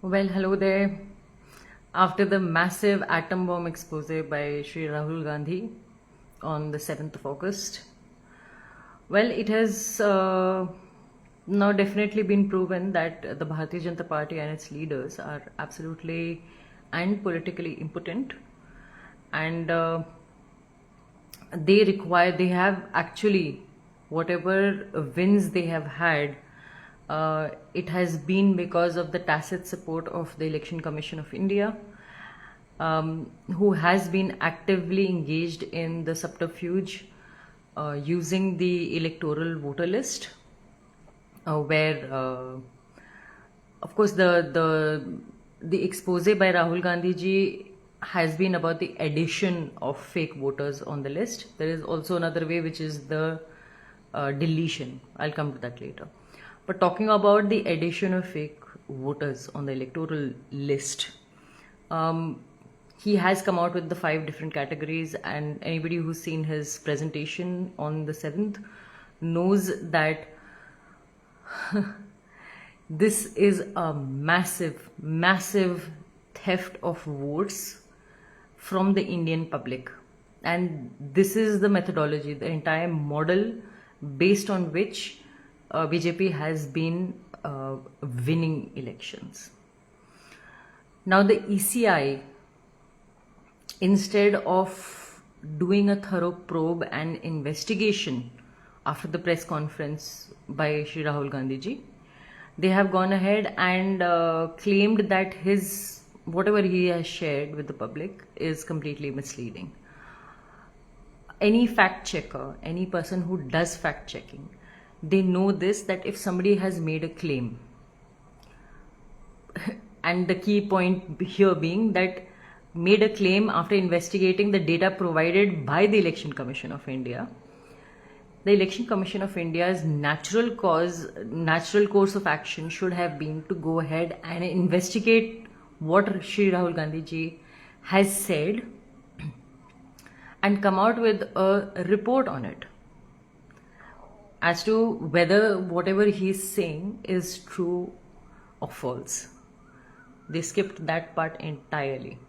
Well, hello there. After the massive atom bomb expose by Sri Rahul Gandhi on the 7th of August, well, it has now definitely been proven that the Bharatiya Janata Party and its leaders are absolutely and politically impotent, and they have actually, whatever wins they have had, it has been because of the tacit support of the Election Commission of India, who has been actively engaged in the subterfuge using the electoral voter list, where of course the expose by Rahul Gandhi ji has been about the addition of fake voters on the list. There is also another way, which is the deletion. I'll come to that later. But talking about the addition of fake voters on the electoral list, he has come out with the 5 different categories, and anybody who's seen his presentation on the 7th knows that this is a massive theft of votes from the Indian public. And this is the methodology, the entire model based on which BJP has been winning elections. Now the ECI, instead of doing a thorough probe and investigation after the press conference by Shri Rahul Gandhi ji, they have gone ahead and claimed that whatever he has shared with the public is completely misleading. Any fact checker, any person who does fact checking, they know this, that if somebody has made a claim, and the key point here being that made a claim after investigating the data provided by the Election Commission of India, the Election Commission of India's natural course of action should have been to go ahead and investigate what Shri Rahul Gandhi ji has said and come out with a report on it as to whether whatever he is saying is true or false. They skipped that part entirely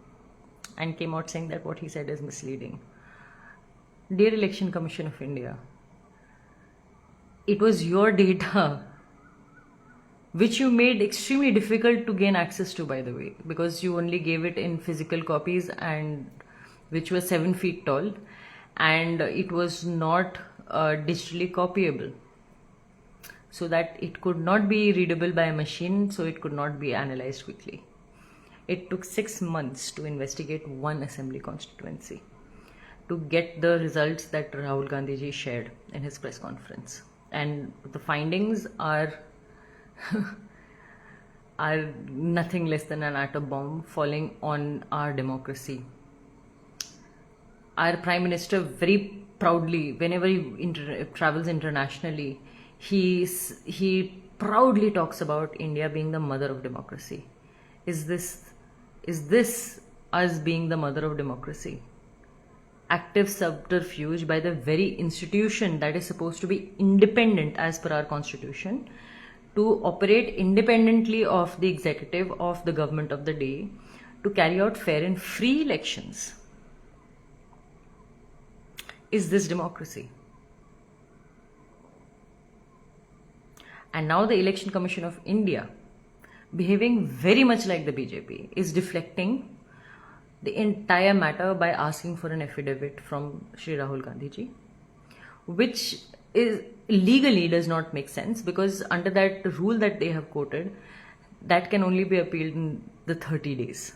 and came out saying that what he said is misleading. Dear Election Commission of India, it was your data which you made extremely difficult to gain access to, by the way, because you only gave it in physical copies, and which was 7 feet tall, and it was not digitally copyable, so that it could not be readable by a machine, so it could not be analyzed quickly. It took 6 months to investigate one assembly constituency to get the results that Rahul Gandhi ji shared in his press conference. And the findings are nothing less than an atom bomb falling on our democracy. Our Prime Minister very proudly, whenever he travels internationally, he proudly talks about India being the mother of democracy. Is this us being the mother of democracy? Active subterfuge by the very institution that is supposed to be independent as per our constitution, to operate independently of the executive, of the government of the day, to carry out fair and free elections. Is this democracy? And now the Election Commission of India, behaving very much like the BJP, is deflecting the entire matter by asking for an affidavit from Shri Rahul Gandhi ji, which is legally does not make sense, because under that rule that they have quoted, that can only be appealed in the 30 days,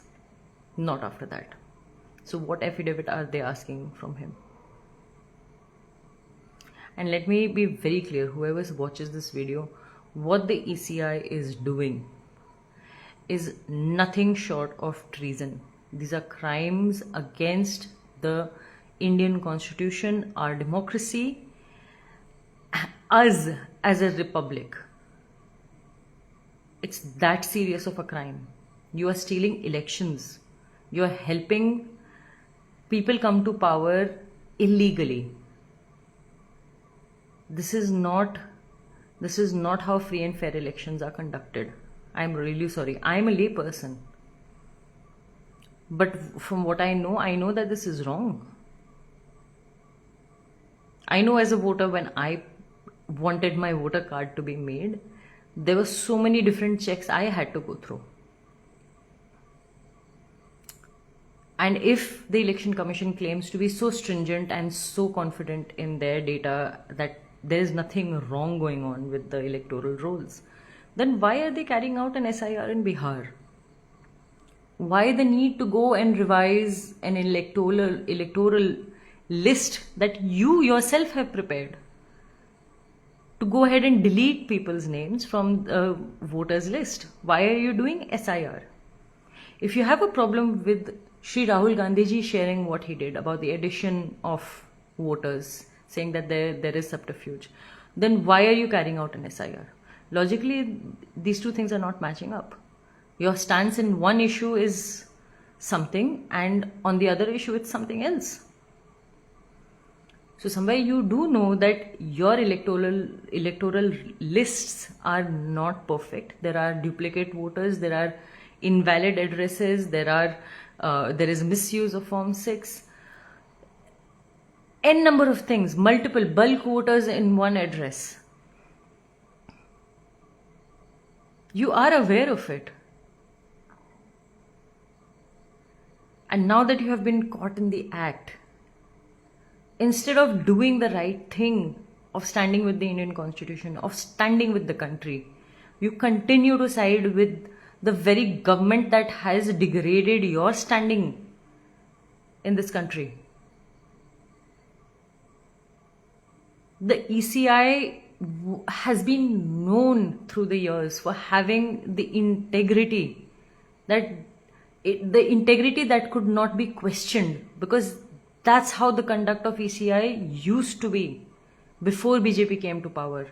not after that. So what affidavit are they asking from him? And let me be very clear, whoever watches this video, what the ECI is doing is nothing short of treason. These are crimes against the Indian Constitution, our democracy, us as a republic. It's that serious of a crime. You are stealing elections. You are helping people come to power illegally. This is not how free and fair elections are conducted. I'm really sorry. I'm a lay person. But from what I know that this is wrong. I know as a voter, when I wanted my voter card to be made, there were so many different checks I had to go through. And if the Election Commission claims to be so stringent and so confident in their data that there is nothing wrong going on with the electoral rolls, then why are they carrying out an SIR in Bihar? Why the need to go and revise an electoral list that you yourself have prepared? To go ahead and delete people's names from the voters list. Why are you doing SIR? If you have a problem with Shri Rahul Gandhi ji sharing what he did about the addition of voters, saying that there is subterfuge, then why are you carrying out an SIR? Logically, these two things are not matching up. Your stance in one issue is something, and on the other issue it's something else. So somewhere you do know that your electoral lists are not perfect. There are duplicate voters, there are invalid addresses, there is misuse of Form 6. N number of things, multiple bulk voters in one address. You are aware of it. And now that you have been caught in the act, instead of doing the right thing, of standing with the Indian Constitution, of standing with the country, you continue to side with the very government that has degraded your standing in this country. The ECI has been known through the years for having the integrity that could not be questioned, because that's how the conduct of ECI used to be before BJP came to power.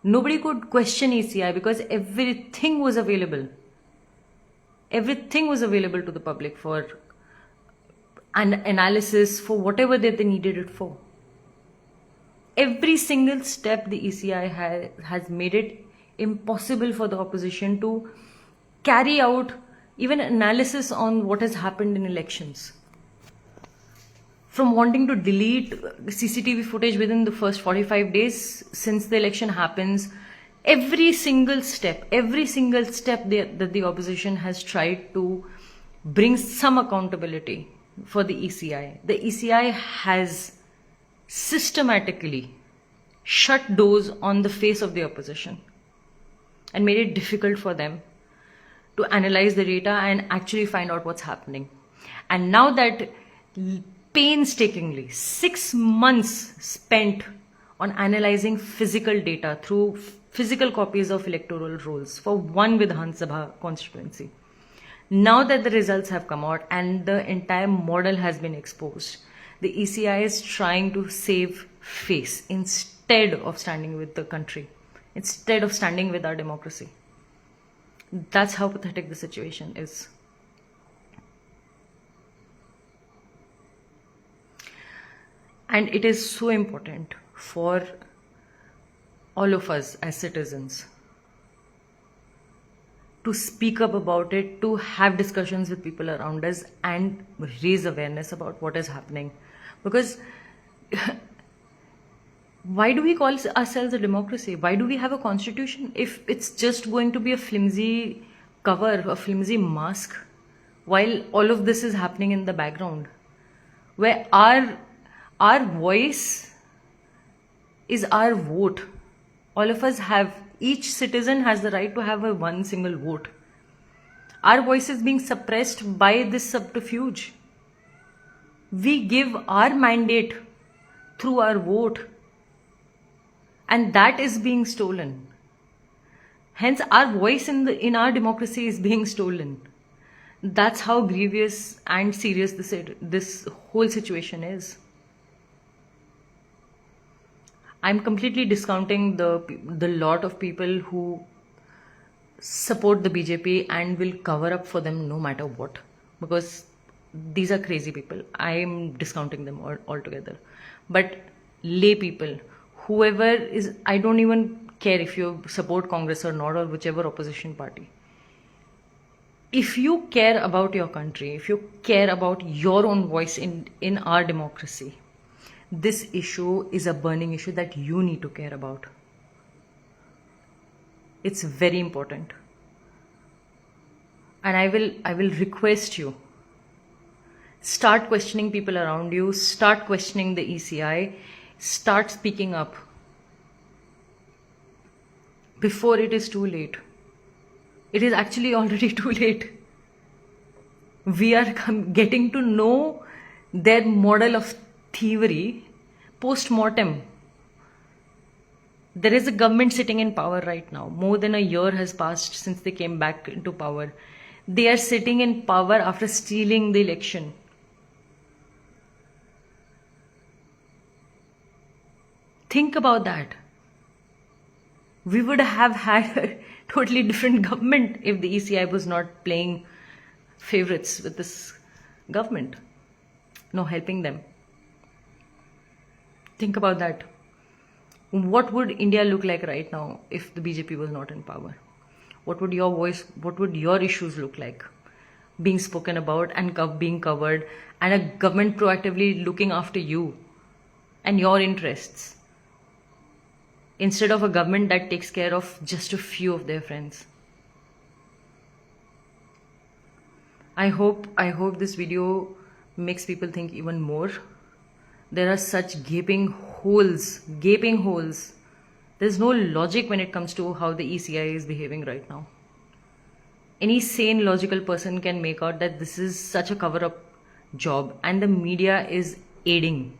Nobody could question ECI because everything was available. Everything was available to the public for an analysis, for whatever that they needed it for. Every single step the ECI has made it impossible for the opposition to carry out even analysis on what has happened in elections. From wanting to delete CCTV footage within the first 45 days since the election happens, every single step that the opposition has tried to bring some accountability for the ECI. The ECI has systematically shut doors on the face of the opposition and made it difficult for them to analyze the data and actually find out what's happening. And now that painstakingly 6 months spent on analyzing physical data through physical copies of electoral rolls for one Vidhan Sabha constituency, now that the results have come out and the entire model has been exposed, the ECI is trying to save face instead of standing with the country, instead of standing with our democracy. That's how pathetic the situation is. And it is so important for all of us as citizens to speak up about it, to have discussions with people around us and raise awareness about what is happening. Because why do we call ourselves a democracy? Why do we have a constitution if it's just going to be a flimsy cover, a flimsy mask, while all of this is happening in the background? Where our voice is our vote. All of us each citizen has the right to have one single vote. Our voice is being suppressed by this subterfuge. We give our mandate through our vote, and that is being stolen. Hence, our voice in our democracy is being stolen. That's how grievous and serious this whole situation is. I'm completely discounting the lot of people who support the BJP and will cover up for them no matter what, because these are crazy people. I'm discounting them altogether. But lay people, whoever is, I don't even care if you support Congress or not, or whichever opposition party. If you care about your country, if you care about your own voice in our democracy, this issue is a burning issue that you need to care about. It's very important. And I will request you, start questioning people around you, start questioning the ECI, start speaking up before it is too late. It is actually already too late. We are getting to know their model of thievery post-mortem. There is a government sitting in power right now. More than a year has passed since they came back into power. They are sitting in power after stealing the election. Think about that. We would have had a totally different government if the ECI was not playing favorites with this government, no helping them. Think about that. What would India look like right now if the BJP was not in power? What would your voice, what would your issues look like? Being spoken about and being covered, and a government proactively looking after you and your interests, instead of a government that takes care of just a few of their friends. I hope this video makes people think even more. There are such gaping holes. There's no logic when it comes to how the ECI is behaving right now. Any sane, logical person can make out that this is such a cover-up job, and the media is aiding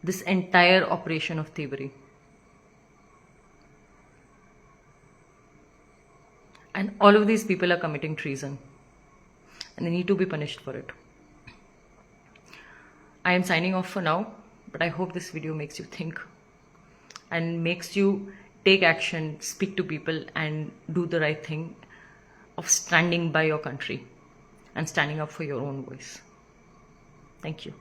this entire operation of thievery. And all of these people are committing treason, and they need to be punished for it. I am signing off for now, but I hope this video makes you think and makes you take action, speak to people, and do the right thing of standing by your country and standing up for your own voice. Thank you.